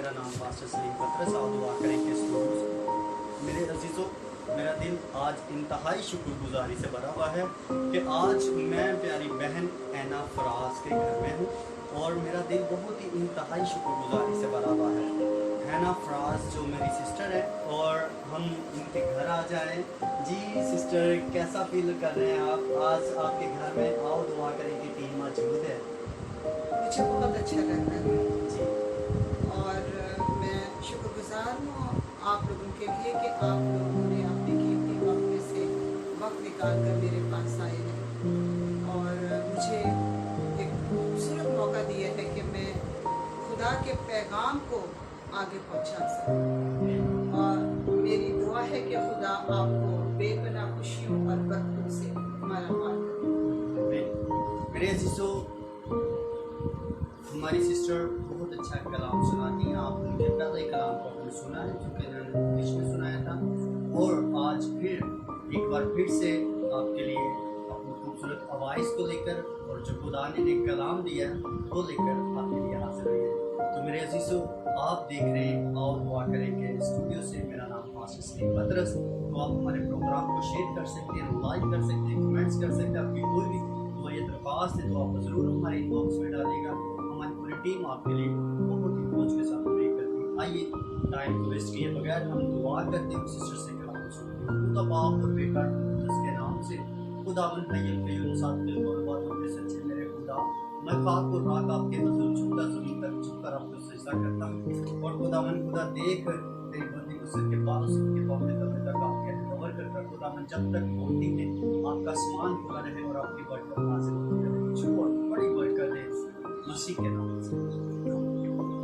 मेरा नाम पास्टर सलीम पत्रस। आप दुआ करें कि मेरे अजीज़ों, मेरा दिल आज इंतहाई शुक्रगुजारी से भरा हुआ है कि आज मैं प्यारी बहन ऐना फराज के घर में हूँ और मेरा दिल बहुत ही इंतहाई शुक्रगुजारी से भरा हुआ है। ऐना फराज जो मेरी सिस्टर है और हम इनके घर आ जाएं। जी सिस्टर, कैसा फील कर रहे हैं आप आज आपके घर में? आओ दुआ करें कि टीम मौजूद है। मुझे बहुत अच्छा लग रहा है जी, और मैं शुक्रगुजार हूँ आप लोगों के लिए कि आप लोगों ने अपने कीमती वक्त में से वक्त निकाल कर मेरे पास आए हैं और मुझे एक खूबसूरत मौका दिया है कि मैं खुदा के पैगाम को आगे पहुँचा सकूँ। और मेरी दुआ है कि खुदा आपको बेपनाह खुशियों और बरकतों से माला माल करे। मेरे अजीज़ों, हमारी सिस्टर बहुत अच्छा कलाम सुनाती हैं। आप उनके पहले कलाम को आपने सुना है जो कि इन्होंने इंग्लिश में सुनाया था, और आज फिर एक बार फिर से आपके लिए अपनी खूबसूरत आवाज़ को लेकर और जो खुदा ने एक कलाम दिया है वो लेकर आपके लिए हाजिर हुई है। तो मेरे अजीज़ों, आप देख रहे हैं और दुआ करें कि स्टूडियो से मेरा नाम पास्टर सलीम पत्रस। तो आप हमारे प्रोग्राम को शेयर कर सकते हैं, लाइक कर सकते हैं, कमेंट्स कर सकते हैं। आपकी कोई भी दुआ दरख्वास्त है तो आप ज़रूर हमारे इनबॉक्स में डालिएगा। हमारी पूरी टीम आपके लिए बहुत ही पहुँच के साथ प्रे करती है। आइए टाइम को वेस्ट किए बगैर हम दुआ करते हैं सिस्टर से कलाम सुनते हैं। खुदा बाप और बेटा के नाम से खुदावन हय्युल कय्यूम सात दिल और बातों के सच्चे मेरे खुदा, मैं पाक और रात आपके हुज़ूर झुकता ज़मीन तक झुककर आपको सजदा करता हूँ। और खुदावन खुदा देख तेरी बंदी को सिर के बालों से उनके पाँव तक तक आपके कवर कर खुदावन जब तक बोलती है आपका आसमान खुला रहे और आपकी बरकत नाज़िल होती रहे। छू और बड़ी बरकत दे मसीह के नाम से।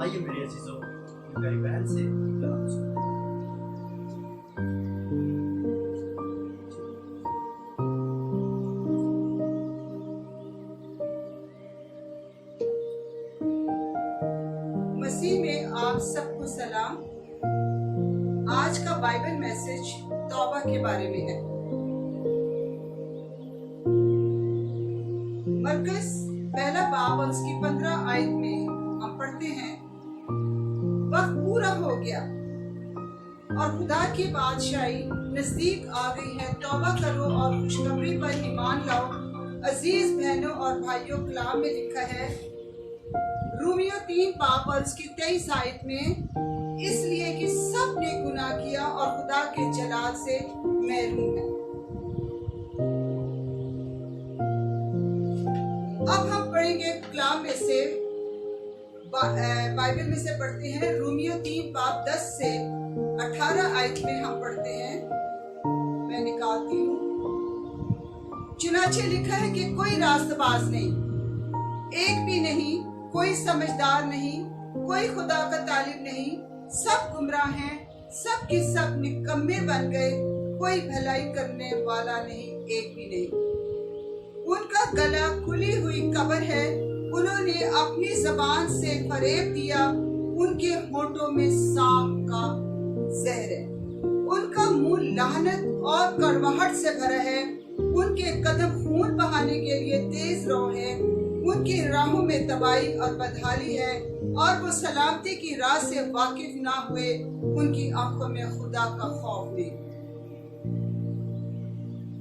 आइए मेरे अजीज़ों, मेरी बहन से कलाम सुनते हैं। मसीह में आप सबको सलाम। आज का बाइबल मैसेज तौबा के बारे में है। मरकस पहला बाब और उसकी 15 आयत में हम पढ़ते हैं, वक्त पूरा हो गया और खुदा की बादशाही नजदीक आ गई है। तौबा करो और खुशखबरी पर ईमान लाओ। अजीज बहनों और भाइयों, कलाम में लिखा है रोमियो 3 बाब और उसकी 23 आयत में, इसलिए कि सब ने गुनाह किया और खुदा के जलाल से महरूम है। अब हम पढ़ेंगे कलाम में से, बाइबल में से पढ़ते हैं। रोमियो 3 बाब 10 से 18 आयत में हम पढ़ते हैं। मैं निकालती हूँ। चुनाचे लिखा है कि कोई रास्तबाज नहीं, एक भी नहीं, कोई समझदार नहीं, कोई खुदा का तालिब नहीं, सब गुमराह हैं, सब के सब निकम्मे बन गए, कोई भलाई करने वाला नहीं, एक भी नहीं। उनका गला खुली हुई कब्र है, उन्होंने अपनी जबान से फरेब दिया, उनके होठों में सांप का जहर है। उनका मुंह लानत और कड़वाहट से भरा है, उनके कदम खून बहाने के लिए तेज रो है, उनकी राहों में तबाही और बदहाली है और वो सलामती की राह से वाकिफ ना हुए, उनकी आंखों में खुदा का खौफ नहीं।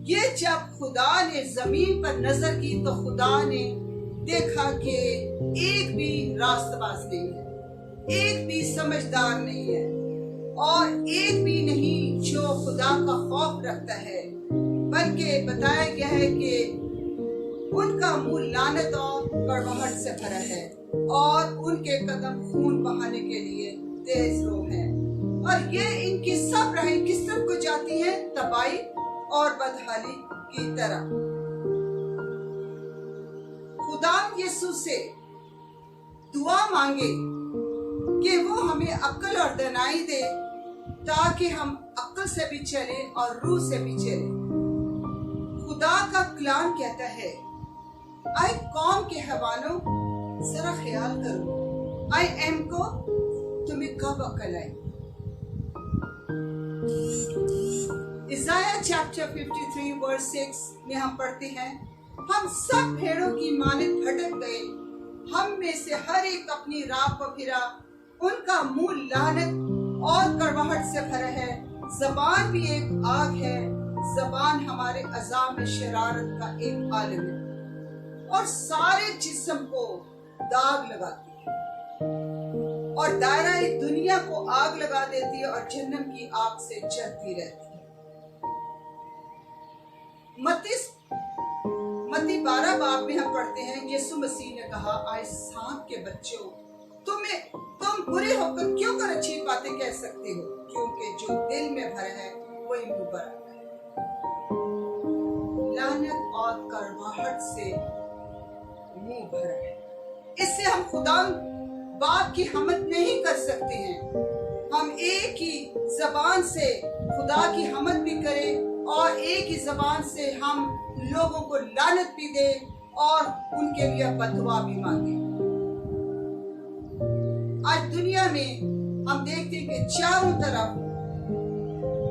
ये जब खुदा ने जमीन पर नजर की तो खुदा ने देखा कि एक भी रास्तबाज नहीं है, एक भी समझदार नहीं है और एक भी नहीं जो खुदा का खौफ रखता है, बल्कि बताया गया है कि उनका मुंह लानत और कड़वाहट से भरा है और उनके कदम खून बहाने के लिए तेज रो हैं। और ये इनकी सब राहें किस तरफ को जाती हैं? तबाही और बदहाली की तरह। खुदा यीशु से दुआ मांगे कि वो हमें अक्ल और दानाई दे ताकि हम अक्ल से भी चले और रूह से भी चले। खुदा का कलाम कहता है, आए कौम के हवालों जरा ख्याल करो, आई एम को तुम्हें कब अकल आई। इज़ाया चैप्टर 53 वर्स 6 में हम पढ़ते हैं, हम सब भेड़ों की मानित भटक गए, हम में से हर एक अपनी राह पर फिरा उनका मुंह लानत और कड़वाहट से भरा है। जबान भी एक आग है, जबान हमारे अज़ाब में शरारत का एक आलम है और सारे जिस्म को दाग लगाती है और दायरा दुनिया को आग लगा देती है और जहन्नम की आग से जलती रहती है। मत्ती 12 बाब में हम पढ़ते हैं, यीशु मसीह ने कहा, आए सांप के बच्चों, तुम बुरे होकर क्यों कर अच्छी बातें कह सकते हो, क्योंकि जो दिल में भरा है वही मुंह पर आता है। लानत और कड़वाहट से मुंह भरा है। इससे हम खुदा बाप की हमद नहीं कर सकते हैं। हम एक ही जबान से खुदा की हमद भी करें और एक ही जबान से हम लोगों को लानत भी दें और उनके लिए बददुआ भी मांगे। आज दुनिया में हम देखते हैं कि चारों तरफ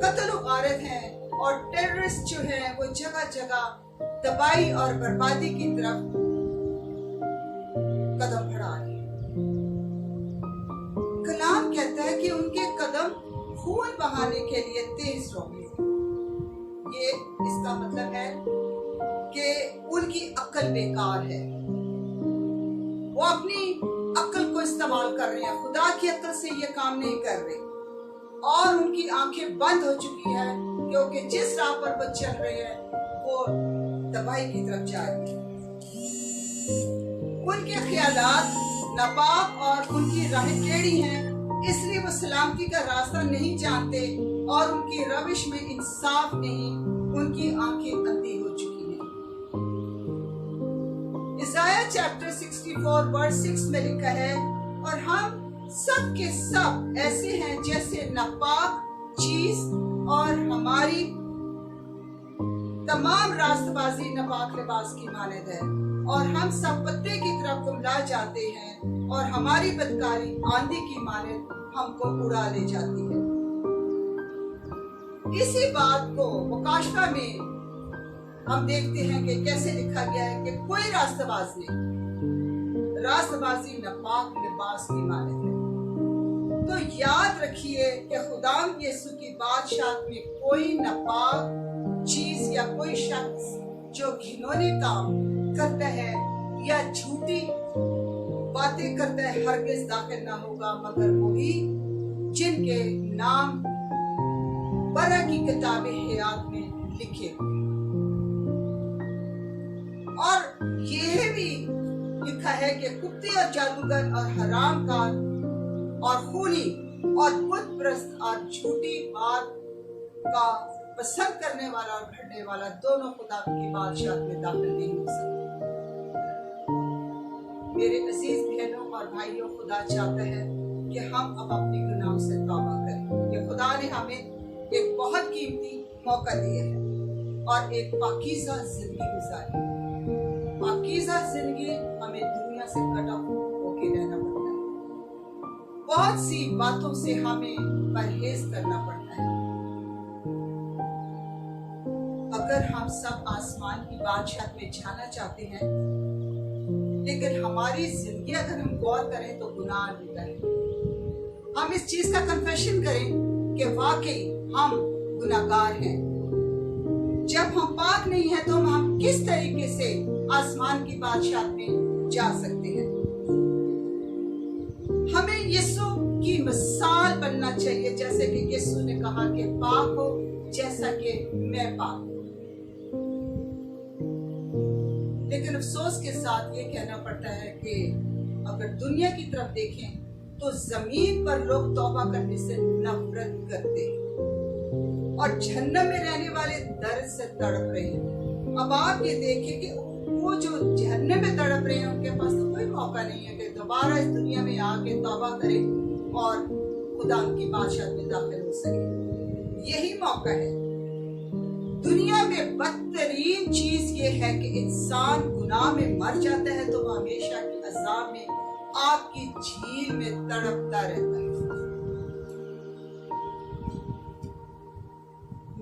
कत्ल व गारत हैं और टेररिस्ट जो हैं वो जगह जगह तबाही और बर्बादी की तरफ कदम बढ़ा रहे हैं। कलाम कहता है कि उनके कदम खून बहाने के लिए तेज रोके। ये इसका मतलब है कि उनकी अक्ल बेकार है, वो अपनी अक्ल को इस्तेमाल कर रहे हैं, खुदा की अक्ल से ये काम नहीं कर रहे और उनकी आंखें बंद हो चुकी है क्योंकि जिस राह पर वो चल रहे हैं वो तबाही की तरफ जा रही है। उनके ख्यालात नापाक और उनकी राहें टेढ़ी हैं, इसलिए वो सलामती का रास्ता नहीं जानते और उनकी रविश में इंसाफ नहीं, उनकी आंखें अंधी हो चुकी हैं। इसाया चैप्टर 64 वर्स 6 में लिखा है, और हम सब के सब ऐसे हैं जैसे नापाक चीज और हमारी तमाम रास्तबाजी नापाक लिबास की मानद है और हम सब पत्ते की तरफ गुमला जाते हैं और हमारी बदकारी आंधी की मानद हमको उड़ा ले जाती है। इसी बात को मुकाशफा में हम देखते हैं कि कैसे लिखा गया है कि कोई रास्तबाज नहीं, रास्तबाजी नापाक लिबास की मानद है। तो याद रखिए कि खुदाम यीशु की बादशाहत में कोई नापाक चीज या कोई शख्स जो घिनौने काम करता है या झूठी बातें करता है हरगिज दाखिल ना होगा, मगर वही जिनके नाम बरा की किताबे हयात में लिखे। और यह भी लिखा है कि कुत्ते और जादूगर और हरामकार और खूनी और बुत परस्त और झूठी बात का पसंद करने वाला और घड़ने वाला दोनों खुदा की बादशाहत में दाखिल नहीं हो सकते। मेरे अजीज बहनों और भाइयों, खुदा चाहता है कि हम अब अपने गुनाहों से तौबा करें। ये खुदा ने हमें एक बहुत कीमती मौका दिया है और एक पाकीज़ा जिंदगी गुजारी। पाकीज़ा जिंदगी हमें दुनिया से कट ऑफ होके रहना पड़ता है, बहुत सी बातों से हमें परहेज करना पड़ता है। अगर हम सब आसमान की बादशाहत में जाना चाहते हैं, लेकिन हमारी जिंदगी अगर हम गौर करें तो गुनाह नहीं करें, हम इस चीज का कन्फेशन करें कि वाकई हम गुनाहगार हैं। जब हम पाक नहीं हैं तो हम किस तरीके से आसमान की बादशाहत में जा सकते हैं? हमें यीशु की मिसाल बनना चाहिए, जैसे कि यीशु ने कहा कि पाक हो जैसा कि मैं पाक हूं। लेकिन अफसोस के साथ ये कहना पड़ता है कि अगर दुनिया की तरफ देखें तो जमीन पर लोग तौबा करने से नफरत करते हैं और जहन्नम में रहने वाले दर्द से तड़प रहे हैं। अब आप ये देखें कि वो जो जहन्नम में तड़प रहे हैं उनके पास तो कोई मौका नहीं है कि दोबारा इस दुनिया में आके तौबा करें और खुदा की बादशाहत में दाखिल हो सके। यही मौका है। दुनिया में बदतरीन चीज ये है कि इंसान गुनाह में मर जाता है तो वो हमेशा की अज़ाब में आग की झील में तड़पता रहता है।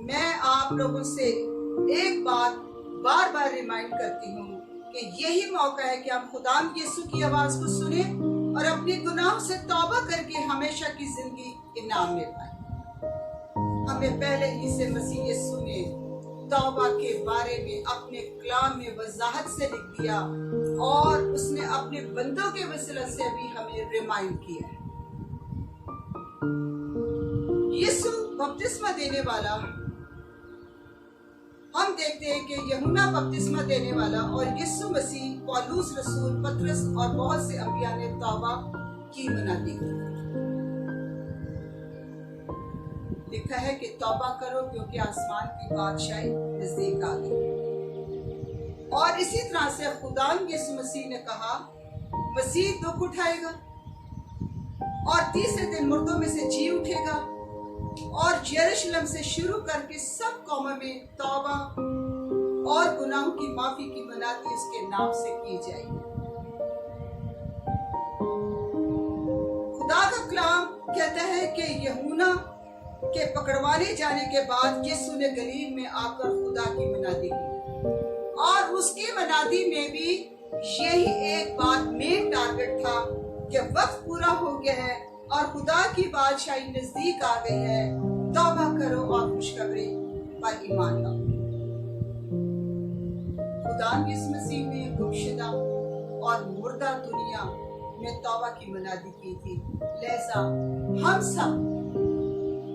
मैं आप लोगों से एक बात बार बार रिमाइंड करती हूँ कि यही मौका है कि हम खुदाम यीशु की आवाज को सुने और अपने गुनाहों से तौबा करके हमेशा की जिंदगी इनाम में पाए। हमें पहले ही से मसीह यीशु ने तौबा के बारे में अपने कलाम में वजाहत से लिख दिया और उसने अपने बंदों के वसीला से भी हमें रिमाइंड किया है। यीशु बपतिस्मा देने वाला, हम देखते हैं कि यूहन्ना बपतिस्मा देने वाला और यीशु मसीह, पौलुस रसूल, पतरस और बहुत से अंबिया ने तौबा की मनादी की। लिखा है कि तौबा करो क्योंकि आसमान की बादशाही नजदीक आ गई। और इसी तरह से खुदा यीशु मसीह ने कहा मसीह दुख उठाएगा और तीसरे दिन मुर्दों में से जी उठेगा और यरूशलेम से शुरू करके सब कौमों में तौबा और गुनाहों की माफी की मनाती उसके नाम से की जाएगी। खुदा का कलाम कहता है कि यूहन्ना के पकड़वाने जाने के बाद यीशु ने गलील में आकर खुदा की मनादी की और उसकी मनादी में भी यही एक बात मेन टारगेट था कि वक्त पूरा हो गया है और खुदा की बादशाही नजदीक आ गई है। तौबा करो और खुशखबरी पर ईमान लाओ। खुदा यीशु मसीह ने गुमशुदा और मुर्दा दुनिया में तौबा की मनादी की थी, लिहाजा हम सब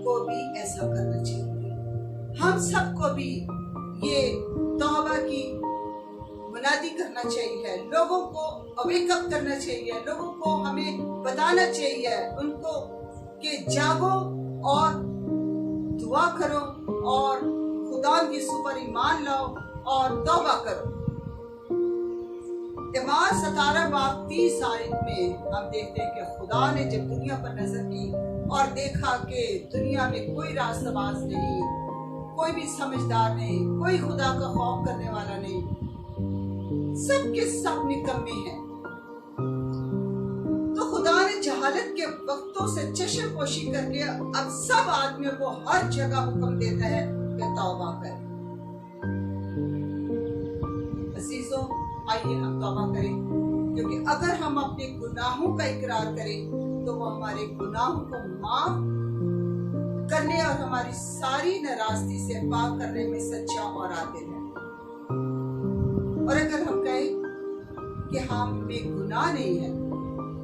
को भी ऐसा करना चाहिए। हम सबको भी ये तौबा की मनादी करना चाहिए, लोगों को अवेकअप करना चाहिए, लोगों को हमें बताना चाहिए उनको कि जागो और दुआ करो और खुदा यीशु पर ईमान लाओ और तौबा करो। इमाम 17 बाब 30 आयत में हम देखते हैं कि खुदा ने जब दुनिया पर नजर की और देखा कि दुनिया में कोई रास्तबाज नहीं, कोई भी समझदार नहीं, कोई खुदा का खौफ करने वाला नहीं, सबके सब निकम्मे हैं, तो खुदा ने जहालत के वक्तों से चश्मपोशी करके अब सब आदमियों को हर जगह हुक्म देता है कि तौबा करें। अजीजों, आइए हम तौबा करें, क्योंकि अगर हम अपने गुनाहों का इकरार करें तो वो हमारे गुनाहों को माफ करने और हमारी सारी नाराजगी से पाक करने में सच्चा और आदिल है। और अगर हम कहें कि हम बेगुनाह नहीं है,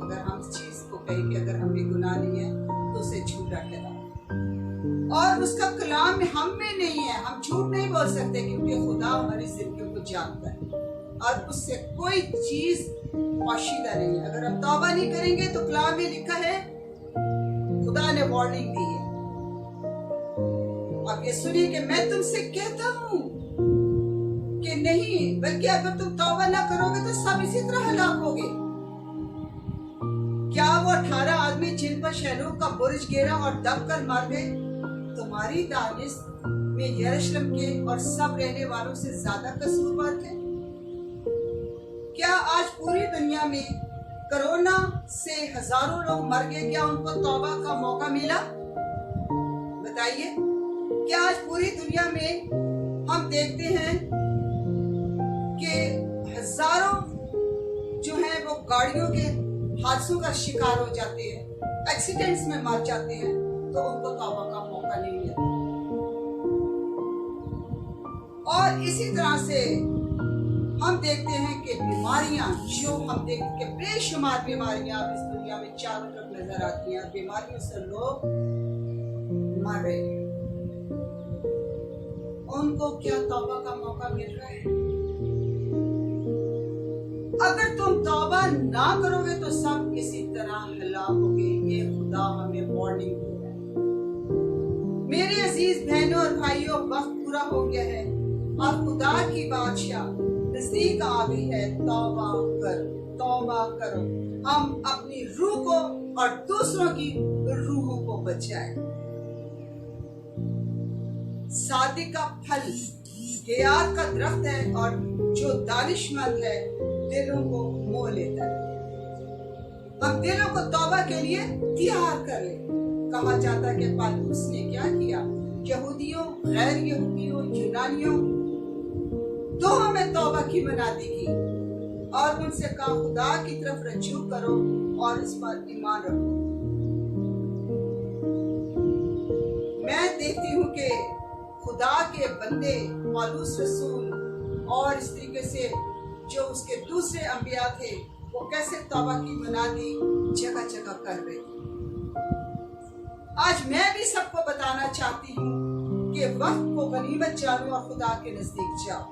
अगर हम इस चीज को कहें कि अगर हम बेगुनाह नहीं है तो उसे झूठा ठहराए और उसका कलाम में हम में नहीं है, हम झूठ नहीं बोल सकते क्योंकि खुदा हमारी जिंदगी को जानता है और उससे कोई चीज पोशीदा नहीं है। अगर हम तौबा नहीं करेंगे तो कलाम में लिखा है, खुदा ने वार्निंग दी है। अब ये सुनिए कि मैं तुमसे कहता हूँ कि नहीं, बल्कि अगर तुम तौबा ना करोगे तो सब इसी तरह हलाक होगे। क्या वो 18 आदमी जिन पर शैलों का बुर्ज गिरा और दबकर मर गए तुम्हारी दानिश में यरूशलेम के और सब रहने वालों से ज्यादा कसूरवार थे? क्या आज पूरी दुनिया में कोरोना से हजारों लोग मर गए, क्या उनको तौबा का मौका मिला? बताइए, क्या आज पूरी दुनिया में हम देखते हैं कि हजारों जो हैं वो गाड़ियों के हादसों का शिकार हो जाते हैं, एक्सीडेंट्स में मर जाते हैं, तो उनको तौबा का मौका नहीं मिलता। और इसी तरह से हम देखते हैं कि बीमारियां जो हम देखते हैं कि बेशुमार बीमारियां इस दुनिया में चारों तरफ नजर आती हैं, बीमारियों से लोग मर रहे हैं, उनको क्या तौबा का मौका मिल रहा है? अगर तुम तौबा ना करोगे तो सब इसी तरह हलाक होगे। ये खुदा हमें वार्निंग दे रहा है। मेरे अजीज बहनों और भाइयों, वक्त पूरा हो गया है और खुदा की बादशाह नजदीक आ गई है। तौबा करो, तौबा करो। हम अपनी रूह को और दूसरों की रूहों को बचाएं। सादी का फल गियार का दरख्त है और जो दानिशमंद है दिलों को मोह लेता है। हम दिलों को तौबा के लिए तैयार कर ले। कहा जाता है कि पौलुस ने क्या किया, यहूदियों, गैर यहूदियों, यूनानियों दोनों में तौबा की मनादी की और उनसे कहा खुदा की तरफ रजू करो और इस पर ईमान रखो। मैं देखती हूँ कि खुदा के बंदे पौलुस रसूल और इस तरीके से जो उसके दूसरे अंबिया थे वो कैसे तौबा की मुनादी जगह जगह कर रहे थे। आज मैं भी सबको बताना चाहती हूँ कि वक्त को गनीमत जानो और खुदा के नजदीक जाओ।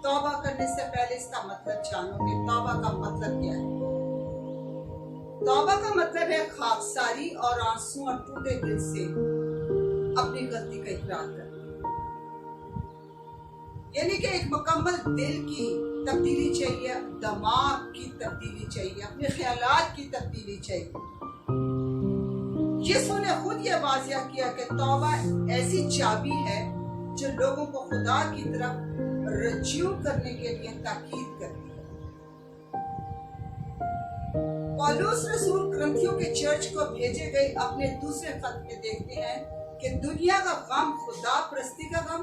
तौबा करने से पहले इसका मतलब जानो कि तौबा का मतलब क्या है। तौबा का मतलब है खाकसारी और आंसू और टूटे दिल से अपनी गलती का इकरार करना, यानी कि एक मुकम्मल दिल की तब्दीली चाहिए, दिमाग की तब्दीली चाहिए, अपने ख्यालात की तब्दीली चाहिए। यीशु ने खुद ये वाज़िया किया कि तौबा ऐसी चाबी है जो लोगों को खुदा की तरफ रजू करने के लिए ताकीद करती है। पौलुस रसूल करंथियों के चर्च को भेजे गए अपने दूसरे खत में देखते हैं कि दुनिया का गम खुदा परस्ती का गम,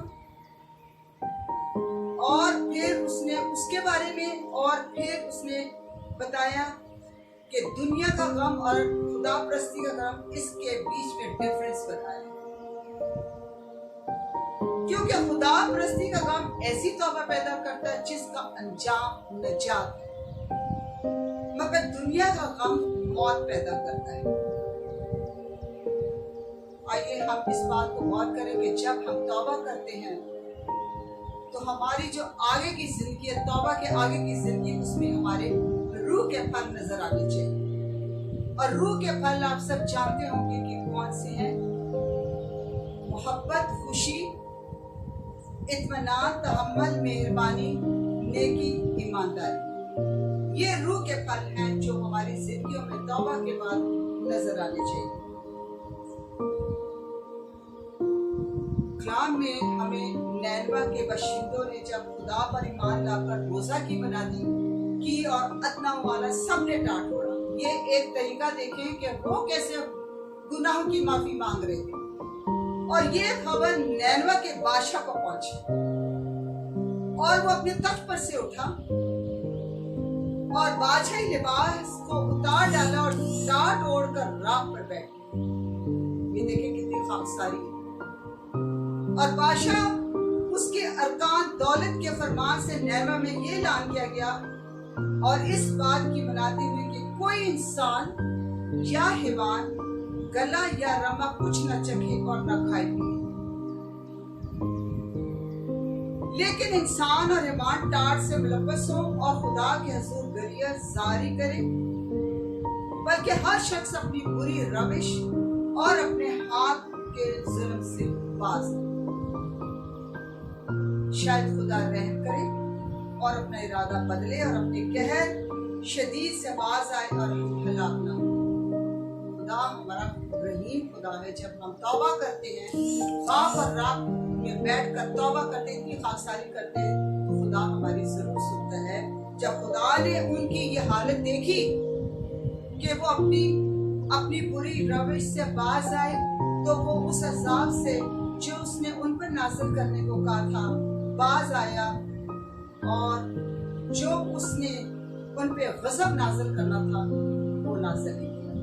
और फिर उसने उसके बारे में और फिर उसने बताया कि दुनिया का गम और खुदा परस्ती का गम, इसके बीच में डिफरेंस बताया। क्योंकि खुदा परस्ती का गम ऐसी तौबा पैदा करता है जिसका अंजाम नजात है, मगर दुनिया का गम मौत पैदा करता है। आइए हम इस बात को गौर करें कि जब हम तौबा करते हैं तो हमारी जो आगे की जिंदगी है, तौबा के आगे की जिंदगी, उसमें हमारे रूह के फल नजर आने चाहिए। और रूह के फल आप सब जानते होंगे कि कौन से हैं। मोहब्बत, खुशी, इत्मीनान, तहम्मुल, मेहरबानी, नेकी, ईमानदारी, ये रूह के फल हैं जो हमारी जिंदगियों में तौबा के बाद नजर आने चाहिए। कलाम में हमें नैनवा के बाशिंदों ने जब खुदा पर ईमान लाकर रोजा की मनादी की और अदना वाला सबने डांट पड़ा। ये एक तरीका देखें कि वो कैसे गुनाहों की माफी मांग रहे थे। और ये खबर नैनवा के बादशाह को पहुंची और वो अपने तख्त पर से उठा और बादशाही लिबास को उतार डाला और टाट ओढ़कर राख पर बैठ गया। ये देखें कितनी खाकसारी है। और बादशाह उसके अरकान दौलत के फरमान से नैनवा में ये ऐलान किया गया और इस बात की मनाती हुई कि कोई इंसान या हैवान गला या रमा कुछ न चखे और न खाए पिए, लेकिन इंसान और हैवान टाट से मुलव्वस हो और खुदा के हुजूर गरिया जारी करे, बल्कि हर शख्स अपनी बुरी रविश और अपने हाथ के जुल्म से बाज। शायद खुदा रहम करे और अपना इरादा बदले और अपने कहर शदीद से बाज आए और हलाक ना हो। खुदा हमारा रहीम खुदा है। जब हम तौबा करते हैं, खाक और रात में बैठकर तौबा करते हैं, इतनी खाकसारी करते हैं, तो खुदा हमारी जरूर सुनता है। जब खुदा ने उनकी ये हालत देखी कि वो अपनी बुरी रविश से बाज आए, तो वो उस अज़ाब से जो उसने उन पर नाज़िल करने को कहा था बाज आया, और जो उसने उन पे गज़ब नाज़िल करना था वो नाज़िल नहीं किया।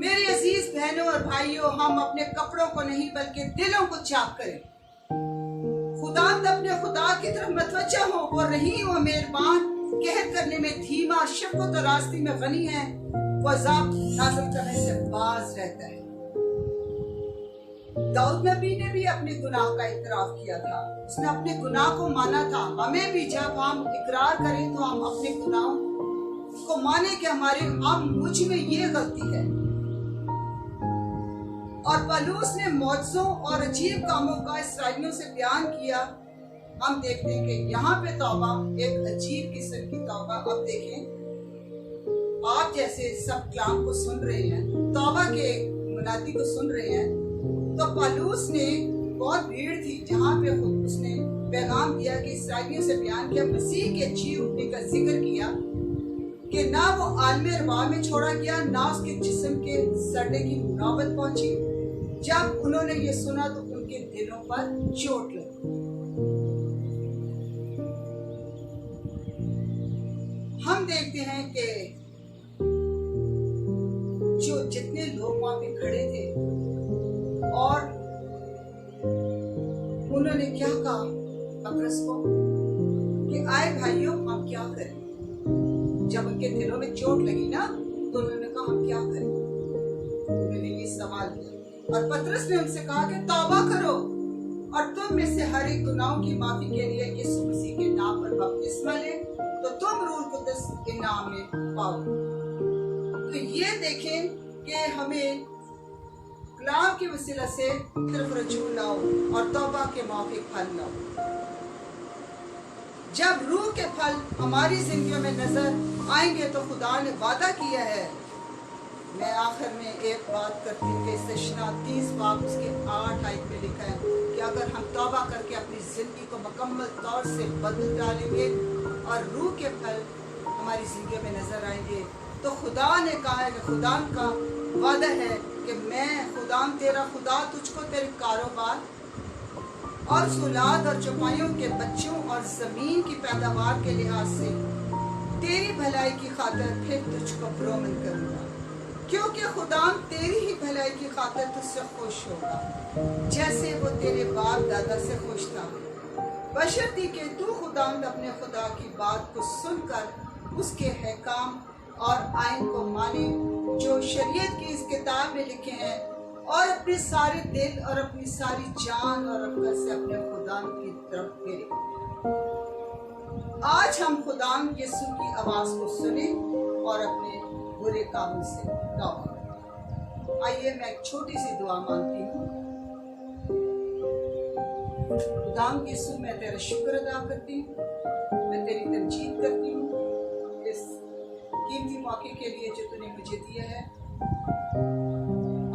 मेरे अजीज बहनों और भाइयों, हम अपने कपड़ों को नहीं बल्कि दिलों को चाक करें। खुदा अपने खुदा की तरफ मतवज्जा हो। वो रहीम और मेहरबान, कहर करने में धीमा, शफ़क़त और रास्ती में गनी है। वो अज़ाब नाज़िल करने से बाज रहता है। दाऊद नबी ने भी अपने गुनाह का इकरार किया था। उसने अपने गुनाह को माना था। हमें भी जब हम इकरार करें तो हम अपने गुनाह को माने कि मुझ में ये गलती है। और पौलुस ने मौजज़ों और अजीब कामों का इस्राएलियों से बयान किया। हम देखते हैं कि यहाँ पे तौबा एक अजीब किस्म की तौबा। अब देखें, आप जैसे सब कलाम को सुन रहे हैं, तौबा के मुनादी को सुन रहे हैं, तो पौलुस ने बहुत भीड़ थी जहाँ पे खुद उसने पैगाम दिया कि इस्राएलियों से बयान किया, मसीह के जी उठने का जिक्र किया कि ना वो आलमे अरवा में छोड़ा गया, ना उसके जिस्म के सड़ने की नौबत पहुंची। जब उन्होंने ये सुना तो उनके दिलों पर चोट लगी। देखते हैं कि जो जितने लोग वहां पे खड़े थे और उन्होंने क्या कहा पतरस को कि आए भाइयों हम क्या करें। जब उनके दिलों में चोट लगी ना तो उन्होंने कहा हम क्या करें। उन्होंने ये सवाल किया और पतरस ने उनसे कहा कि तौबा करो और तुम में से हर एक गुनाहों की माफी के लिए यीशु मसीह के नाम पर बपतिस्मा ले तो तुम रूह कुद्दस के नाम में पाओ। तो ये देखें कि हमें कलाम के वसीला से तरफ रजू लाओ और तौबा के माफिक फल लाओ। जब रूह के फल हमारी जिंदगियों में नजर आएंगे तो खुदा ने वादा किया है। मैं आखिर में एक बात करती हूँ कि इस्तेशना 30 बाब उसके 8 आयत में लिखा है कि अगर हम तौबा करके अपनी जिंदगी को मुकम्मल तौर से बदल डालेंगे और रूह के फल हमारी जिंदगी में नजर आएंगे तो खुदा ने कहा है कि खुदा का वादा है कि मैं खुदा तेरा खुदा तुझको तेरे कारोबार और औलाद और चौपाइयों के बच्चों और जमीन की पैदावार के लिहाज से तेरी भलाई की खातिर फिर तुझको प्रोमन करूंगा, क्योंकि खुदा तेरी ही भलाई की खातिर तुझसे खुश होगा जैसे वो तेरे बाप दादा से खुश था। बशर्ती कि तू खुदा अपने खुदा की बात को सुनकर उसके हकाम और आइन को माने जो शरीयत की इस किताब में लिखे हैं और अपने सारे दिल और अपनी सारी जान और अक्ल से अपने खुदा की तरफ फिरे। आज हम खुदा यीशु की आवाज को सुने और अपने बुरे कामों से तौबा करें। आइए मैं एक छोटी सी दुआ मांगती हूँ। खुदा यीशु मैं तेरा शुक्र अदा करती हूँ, मैं तेरी तमजीद करती हूँ इस कीमती मौके के लिए जो तूने मुझे दिया है।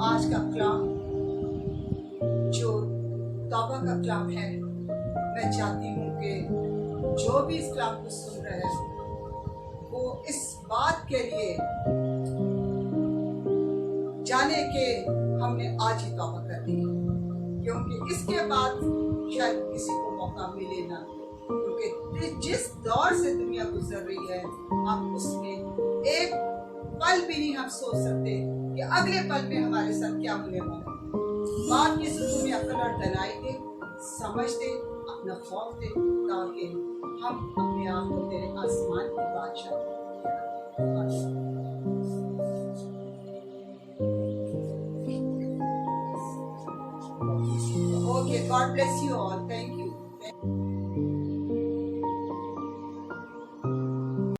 आज का कलाम जो तौबा का कलाम है, मैं चाहती हूँ कि जो भी इस कलाम को सुन रहे हैं वो इस बात के लिए जाने कि हमने आज ही तौबा कर दी, क्योंकि इसके बाद शायद किसी को मौका मिले ना, क्योंकि जिस दौर से दुनिया गुजर रही है हम उसमें एक पल भी नहीं हम सोच सकते कि अगले पल में हमारे साथ क्या होने वाला है। बात ये तुम्हें अकल और दनाई दे, समझ दे, अपना खौफ दे, ताकि हम अपने आप को तेरे आसमान की बादशाह। Okay, God bless you all. Thank you.